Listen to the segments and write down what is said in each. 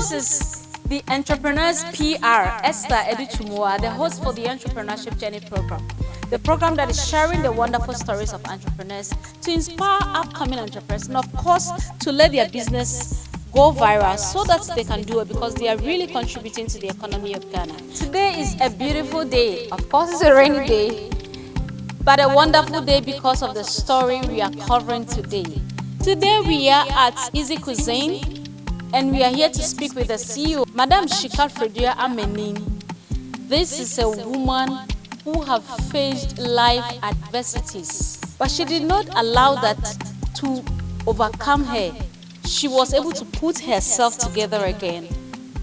this is the Entrepreneur's PR, Esther Educhumua, the host for the Entrepreneurship Journey program. The program that is sharing the wonderful stories of entrepreneurs to inspire upcoming entrepreneurs and, of course, to let their business go viral so that they can do it because they are really contributing to the economy of Ghana. Today is a beautiful day. Of course, it's a rainy day, but a wonderful day because of the story we are covering today. Today we are at Eazzy Cuisine and we are here to speak with the CEO, Madam Fredia Amenin. This is a woman who have faced life adversities, but she did not allow that to overcome her. She was able to put herself together again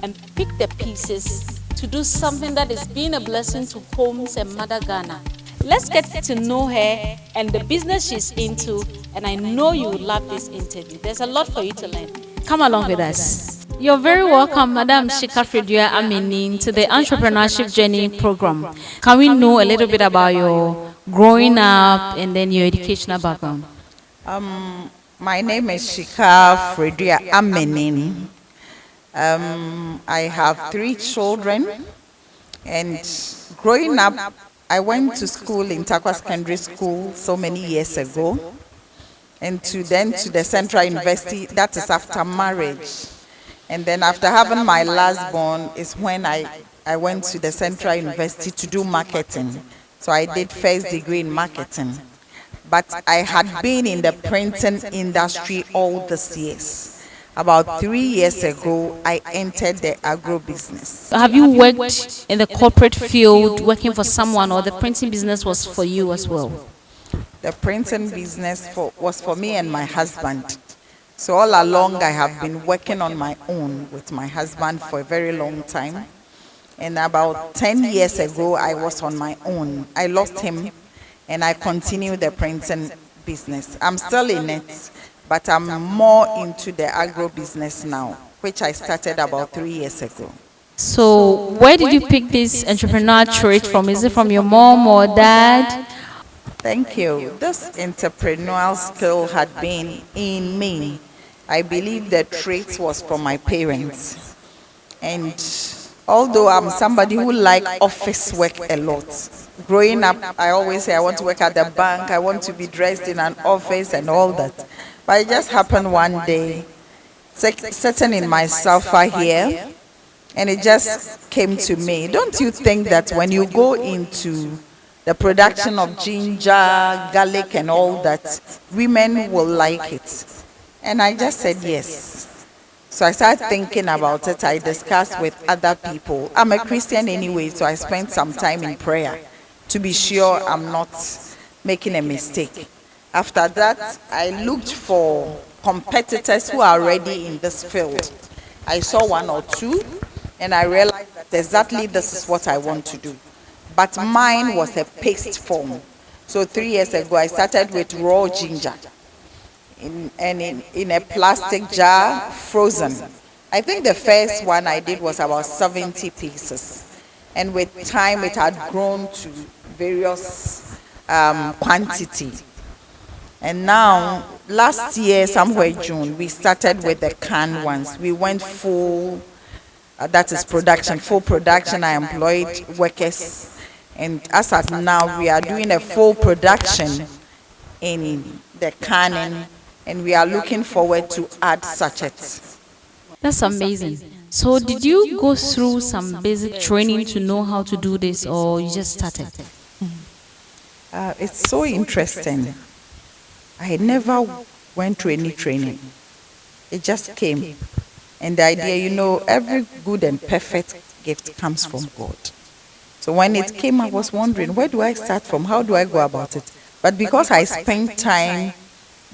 and pick the pieces to do something that is being a blessing to homes and Mother Ghana. Let's get to know her and the business she's into, and I know you will love this interview. There's a lot for you to learn. Come along with us. You're very welcome, Madam Fredia Amenin, to the Entrepreneurship Journey program. Can we know a little bit about your growing up and then your educational background? My name is Fredia Amenin. I have 3 children, and growing up, I went to school in Takwa Secondary School so many years ago, and then to the Central University. That is after marriage. And then after having my last born is when I went to the Central University to do marketing. So I did first degree in marketing. But I had been in the printing industry all these years. About 3 years ago, I entered the agro business. Have you worked in the corporate field, working for someone, or the printing business was for you as well? The printing business was for me and my husband. So all along, I have been working on my own with my husband for a very long time. And about 10 years ago, I was on my own. I lost him, and I continued the printing business. I'm still in it, but I'm more into the agro business now, which I started about 3 years ago. So where did you pick this entrepreneur trait from? Is it from your mom or dad? Thank you. This entrepreneurial skill had been in me. I believe the trait was from my parents. And although I'm somebody who likes office work a lot, growing up, I always say I want to work at the bank, I want to be dressed in an office and all that. But it just happened one day, sitting in my sofa here, and it just came to me. Don't you think that when you go into the production of ginger, garlic, and all that, women will like it? And I just said yes. So I started thinking about it. I discussed with other people. I'm a Christian anyway, so I spent some time in prayer to be sure I'm not making a mistake. After that, I looked for competitors who are already in this field. I saw 1 or 2, and I realized that exactly this is what I want to do. But mine was a paste form. So 3 years ago, I started with raw ginger in a plastic jar, frozen. I think the first one I did was about 70 pieces. And with time, it had grown to various quantity. And now, last year, somewhere June, we started with the canned ones. We went full, that is production, full production. I employed workers. And as of now, we are doing a full production in the canning, and we are looking forward to add sachets. That's amazing. So did you go through some basic training to know how to do this, or you just started? It's so interesting. I never went through any training. It just came. And the idea, every good and perfect gift comes from God. So when it came, I was wondering, where do I start from? How do I go about it? But because I spent time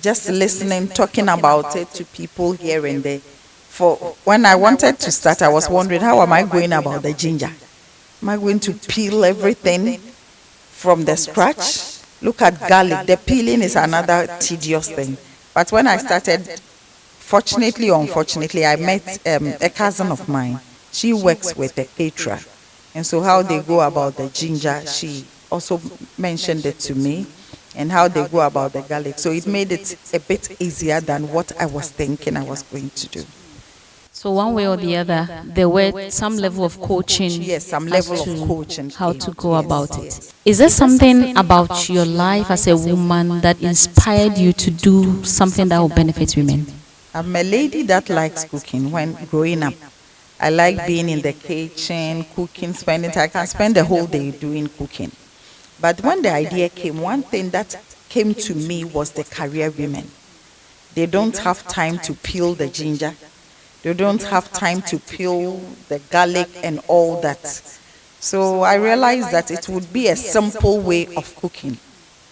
just listening, talking about it to people here and there, when I wanted to start, I was wondering, how am I going about the ginger? Am I going to peel everything from the scratch? Look at garlic. The peeling is another tedious thing. But when I started, fortunately or unfortunately, I met a cousin of mine. She works with the caterer. And so how they go about the ginger, she also mentioned it to me, and how they go about the garlic. So it made it a bit easier than what I was thinking I was going to do. So one way or the other, there were some level of coaching. Yes, some as level of to coaching. how came. to go Yes, about it. yes. Is there something about your life as a woman that inspired you to do something that will benefit women? I'm a lady that likes cooking when growing up. I like being in the kitchen, cooking, spending time. I can spend the whole day doing cooking. But when the idea came, one thing that came to me was the career women. They don't have time to peel the ginger. They don't have time to peel the garlic and all that. So I realized that it would be a simple way of cooking.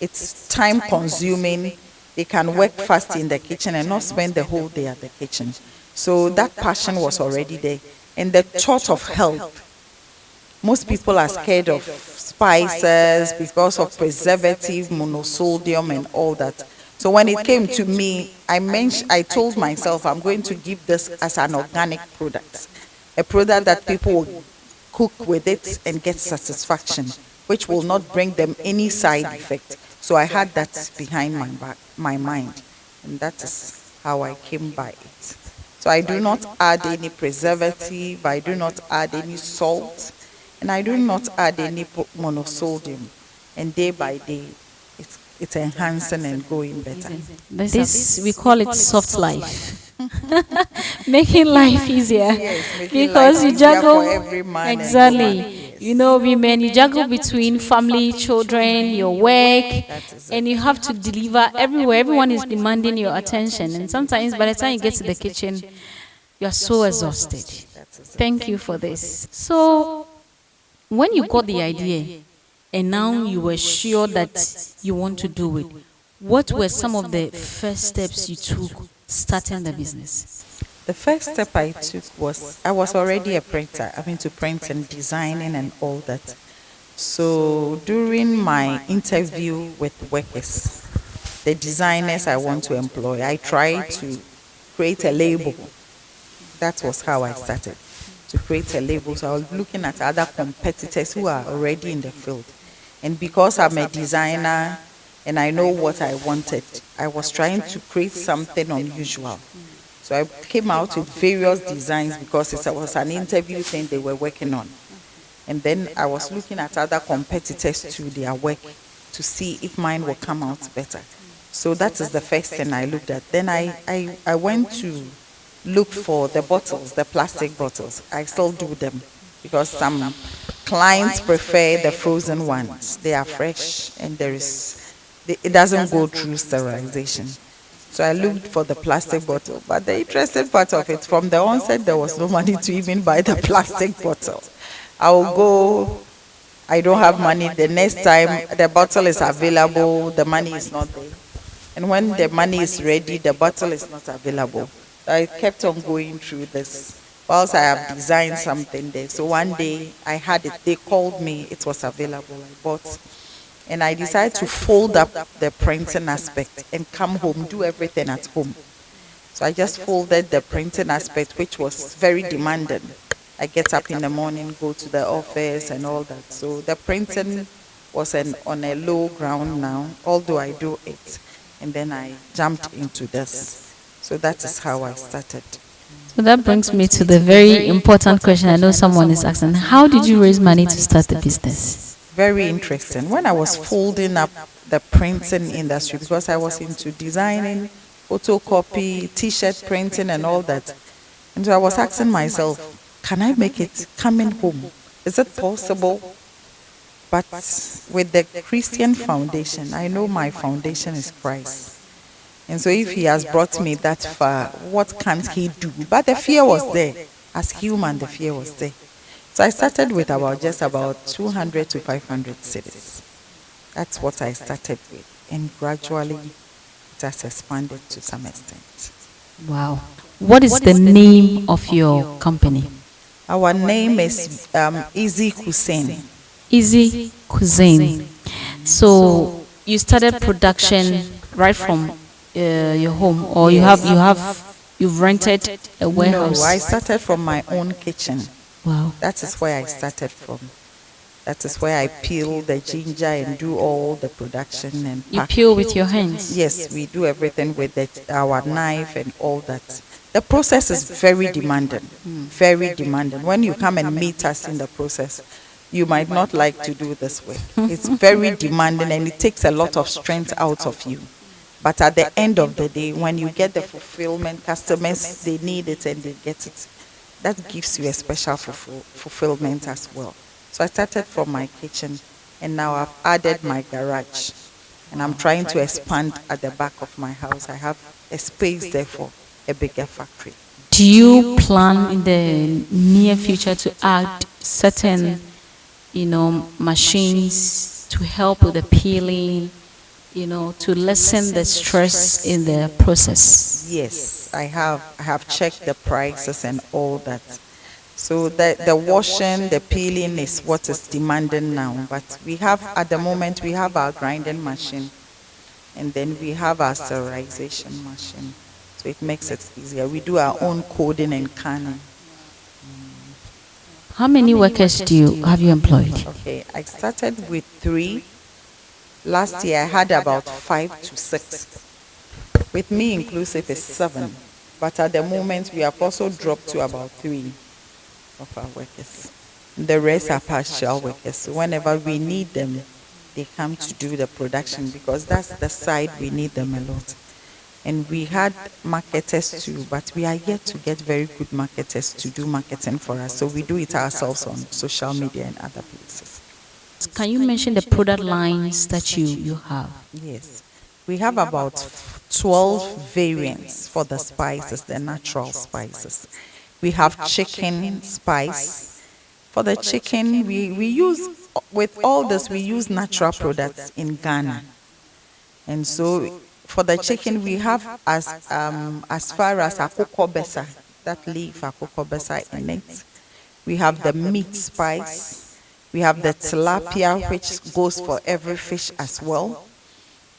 It's time consuming. They can work fast in the kitchen and not spend the whole day at the kitchen. So that passion was already there. And the thought of health. Most people are scared of spices because of preservative, monosodium, and all that. So when it came to me, I told myself I'm going to give this as an organic product, a product that people will cook with it and get satisfaction, which will not bring them any side effect. So I had that behind my mind, and that is how I came by it. So I do not add any preservative, I do not add any salt, and I do not add any monosodium. And day by day, it's enhancing and going better. This, we call it soft life. Making life easier. Yes, making Because life you easier juggle, for every man and exactly. woman. Yes. You know, women, you juggle between family, children, your work, That is and it. you have to deliver everywhere. Everyone is demanding your attention. And sometimes by the time you get to the kitchen, you are so exhausted. That is it. Thank you for this. So, when you got the idea and now you were sure that you want to do it, what were some of the first steps you took starting the business? The first step I took was I was already a printer. I mean, to print and designing and all that. So during my interview with workers, the designers I want to employ, I tried to create a label. That was how I started, to create a label. So I was looking at other competitors who are already in the field. And because I'm a designer and I know what I wanted, I was trying to create something unusual. So I came out with various designs because it was an interview thing they were working on. And then I was looking at other competitors to their work to see if mine will come out better. So that is the first thing I looked at. Then I went to look for the bottles, the plastic bottles. I still do them because some clients prefer the frozen ones. They are fresh and it doesn't go through sterilization. So I looked for the plastic bottle. But the interesting part of it, from the onset, there was no money to even buy the plastic bottle. I will go, I don't have money. The next time the bottle is available, the money is not there. And when the money is ready, the bottle is not available. So I kept on going through this. Whilst I have designed something there. So one day I had it, they called me, it was available, I bought. And I decided to fold up the printing aspect and come home, do everything at home. So I just folded the printing aspect, which was very demanding. I get up in the morning, go to the office and all that. So the printing was on a low ground now, although I do it. And then I jumped into this. So that is how I started. So that brings me to the very important question I know someone is asking. How did you raise money to start the business? Very interesting. When I was folding up the printing industry, because I was into designing, photocopy, t-shirt printing and all that. And so I was asking myself, can I make it coming home? Is it possible? But with the Christian foundation, I know my foundation is Christ. And so if he has brought me that far, what can't he do? But the fear was there. As human, the fear was there. So I started with just about 200 to 500 cedis. That's what I started with. And gradually, it has expanded to some extent. Wow. What is the name of your company? Our name is Eazzy Cuisine. Eazzy Cuisine. So you started production right from your home, or you've rented a warehouse? No, I started from my own kitchen. Wow. That is where I started from. That is where I peel the ginger and do all the production and You pack. peel with your hands? Yes, we do everything with our knife and all that. The process is very demanding, very demanding. When you come and meet us in the process, you might not like to do this work. It's very demanding and it takes a lot of strength out of you. But at the end of the day, when you get the fulfillment, customers, they need it and they get it. That gives you a special fulfillment as well. So I started from my kitchen and now I've added my garage. And I'm trying to expand at the back of my house. I have a space there for a bigger factory. Do you plan in the near future to add certain, machines to help with the peeling, to lessen the stress in the process? Yes, I have checked the prices and all that. So the washing, the peeling is what is demanding now. But we have, at the moment, we have our grinding machine. And then we have our sterilization machine. So it makes it easier. We do our own coding and canning. How many workers have you employed? Okay, I started with 3. Last year I had about 5 to 6. With me inclusive is 7. But at the moment we have also dropped to about 3 of our workers. The rest are partial workers. So whenever we need them, they come to do the production because that's the side we need them a lot. And we had marketers too, but we are yet to get very good marketers to do marketing for us. So we do it ourselves on social media and other places. Can you mention the product lines that you have? Yes. We have about 12 variants for the spices, the natural spices. We have chicken spice. For the chicken, we use, with all this, we use natural products in Ghana. And so for the chicken, we have as far as akoko besa, that leaf akoko besa in it. We have the meat spice. We have the tilapia, which goes for every fish as well.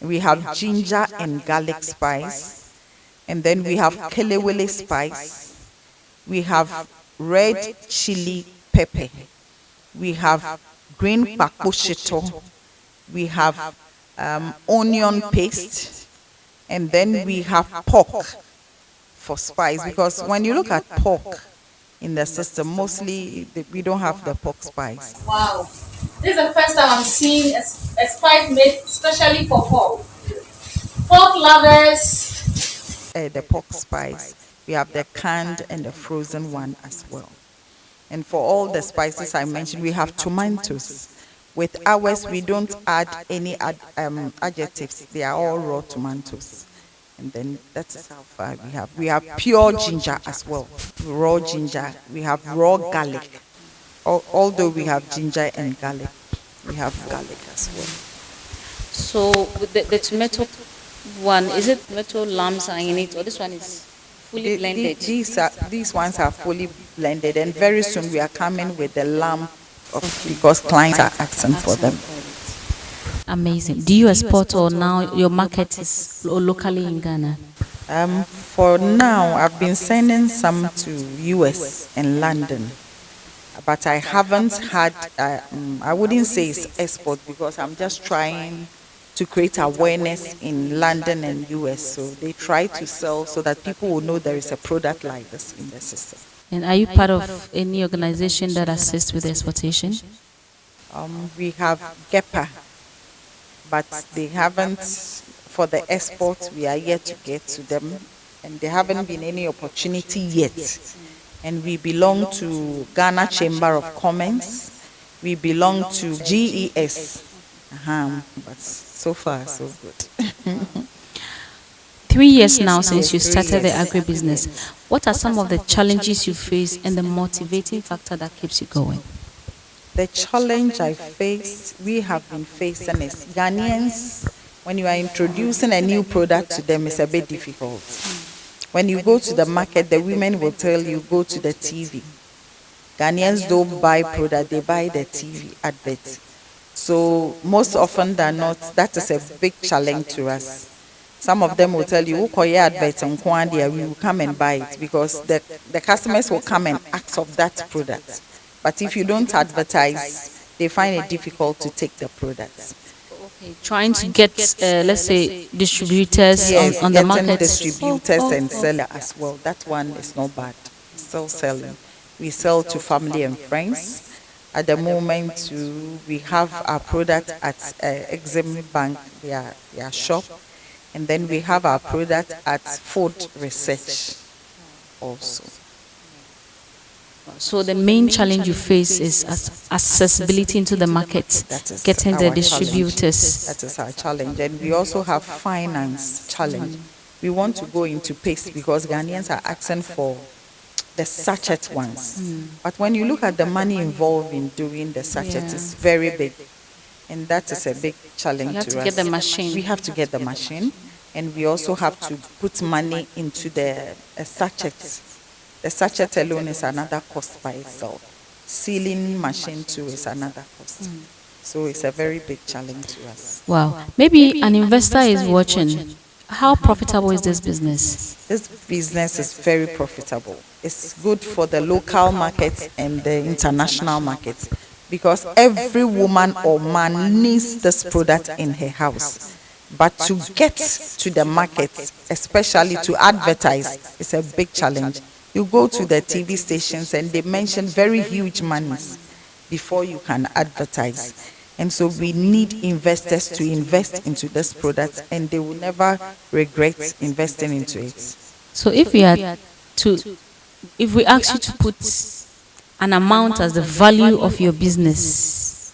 We have ginger and garlic spice. And then we have kelewele spice. We have red chili pepper. We have green pakushito. We have onion paste. And then we have pork for spice, because when you look at pork in the system, mostly we don't have the pork spice. Wow. This is the first time I'm seeing a spice made especially for pork. Pork lovers. The pork spice. We have the canned and the frozen one as well. And for all the spices I mentioned, we have tomatoes. With ours, we don't add any adjectives. They are all raw tomatoes. And then that is how far we have. We have pure ginger as well, raw ginger. We have raw garlic. Although we have ginger and garlic, we have garlic as well. So the tomato one, is it tomato lumps are in it, or this one is fully blended? These ones are fully blended, and very soon we are coming with the lamb, because clients are asking for them. Amazing. Do you export, or now your market is locally in Ghana? For now, I've been sending some to US and London, but I haven't had, I wouldn't say it's export, because I'm just trying to create awareness in London and US. So they try to sell so that people will know there is a product like this in the system. And are you part of any organization that assists with exportation? We have GEPA, but they haven't, for the export, we are yet to get to them, and there haven't been any opportunity yet. And we belong to Ghana Chamber of Commerce, we belong to GES, but so far so good. 3 years now since you started the agribusiness. What are some of the challenges you face and the motivating factor that keeps you going? The challenge I faced, we have been facing, is Ghanaians, when you are introducing a new product to them, it's a bit difficult. When you go to the market, the women will tell you, go to the TV. Ghanaians don't buy product, they buy the TV advert. So most often than not, that is a big challenge to us. Some of them will tell you, "Ukoye advert on Kwandia, we will come and buy it," because the customers will come and ask of that product. But if you don't advertise, they find it difficult to take the products. Trying to get, let's say, distributors Yes, on the getting market. distributors and seller as well. That one is not bad. Still selling. We sell to family and friends. At the moment, we have our product at Eazzy Bank, their shop, and then we have our product at Food Research also. So the main challenge you face is accessibility into the market, That is getting the our challenge. distributors. That is our challenge. And we also have finance challenge. We want to go into paste because Ghanaians are asking for the sachet ones. But when you look at the money involved in doing the sachet, Yeah. it's very big. And that is a big challenge You have to us. get the machine. We have to get the machine. And we also have to put money into the sachets. The sachet alone is another cost by itself. Sealing machine too is another cost. So it's a very big challenge to us. Wow. Maybe an investor is watching. How profitable is this business? This business is very profitable. It's good for the local markets and the international markets because every woman or man needs this product in her house. But to get to the market, especially to advertise, is a big challenge. You go to the TV stations and they mention very huge monies before you can advertise. And so we need investors to invest into this product and they will never regret investing into it. So if we ask you to put an amount as the value of your business,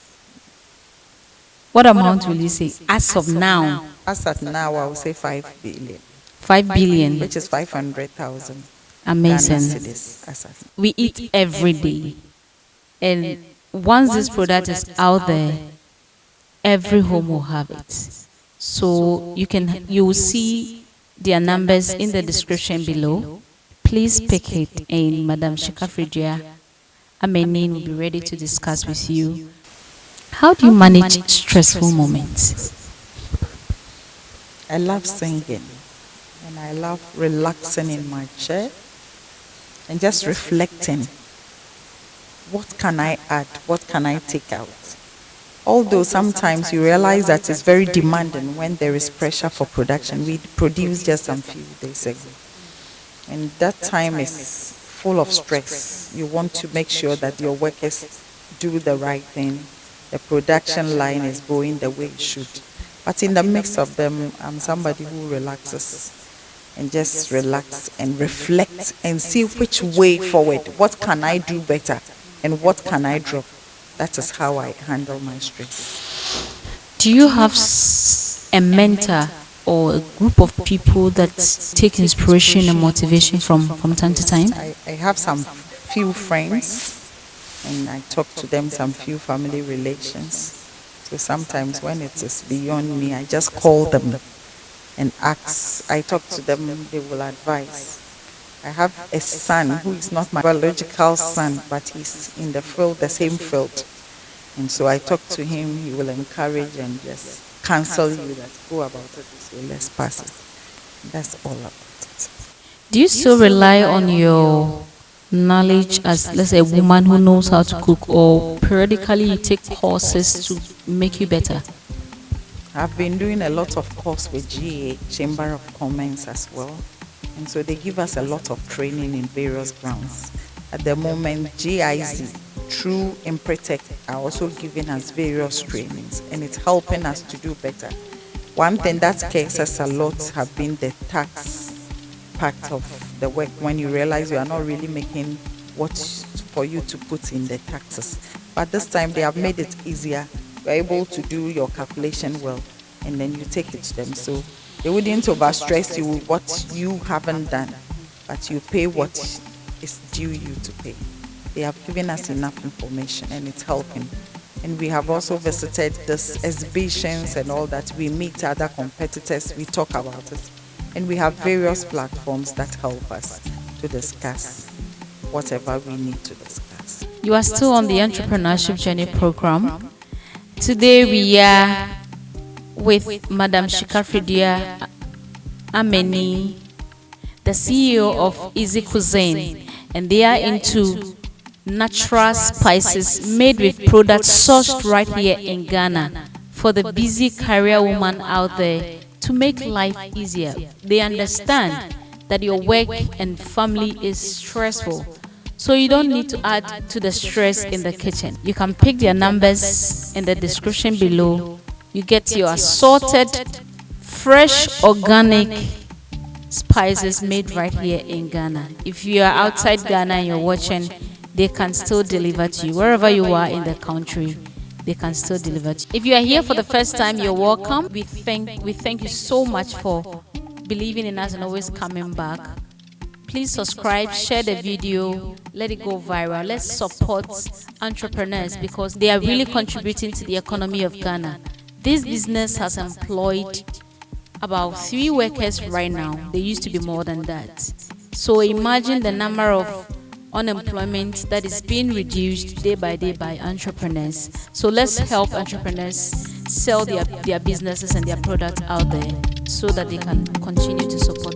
what amount will you say as of now? As at now, I will say 5 billion. 5 billion. Which is 500,000. Amazing. We eat every day. And once this product is out there, every home will have it. So you will see their numbers in the description below. Please pick it and Madam Shikafridua Amenin will be ready to discuss with you. How do you manage stressful moments? I love singing and I love relaxing in my chair and just reflecting. What can I add? What can I take out? Although sometimes you realize that it's very demanding when there is pressure for production. We produced just some few days ago. And that time is full of stress. You want to make sure that your workers do the right thing. The production line is going the way it should. But in the mix of them, I'm somebody who relaxes and just relax and reflect and see which way forward. What can I do better and what can I drop? That is how I handle my stress. Do you have a mentor or a group of people that take inspiration and motivation from time to time? I have some few friends and I talk to them, some few family relations. So sometimes when it is beyond me, I just call them and ask. I talk to them, they will advise. I have a son who is not my biological son, but he's in the field, the same field. And so I talk to him, he will encourage and just counsel you that go about it this way, let's pass it. That's all about it. Do you still rely on your knowledge as, let's say, a woman who knows how to cook, or periodically you take courses to make you better? I've been doing a lot of course with GA, Chamber of Commerce as well. And so they give us a lot of training in various grounds. At the moment, Eazzy, through Empretech, are also giving us various trainings, and it's helping us to do better. One thing that scares us a lot have been the tax part of the work, when you realize you are not really making what for you to put in the taxes. But this time they have made it easier. You're able to do your calculation well, and then you take it to them. So they wouldn't overstress you with what you haven't done, but you pay what is due you to pay. They have given us enough information and it's helping. And we have also visited these exhibitions and all that. We meet other competitors, we talk about it. And we have various platforms that help us to discuss whatever we need to discuss. You are still on the Entrepreneurship Journey program. Today we are with Madam Shikafridua Amenin, the CEO of Eazzy Cuisine, and they are into natural spices made with products sourced right here in Ghana for the busy career woman out there to make life easier. They understand that your work and family is stressful, so you don't need to add to the stress in the kitchen. You can pick their numbers in the description below. You get your assorted, fresh, organic spices made right here in Ghana. If you are outside Ghana and you're watching, they can still deliver to you. Wherever you are in the country, they can still deliver to you. If you are here for the first time, you're welcome. We thank you so much for believing in us and always coming back. Please subscribe, share the video, let it go viral. Let's support entrepreneurs because they are really contributing to the economy of Ghana. This business has employed about 3 workers right now. There used to be more than that. So imagine the number of unemployment that is being reduced day by day by entrepreneurs. So let's help entrepreneurs sell their businesses and their products out there so that they can continue to support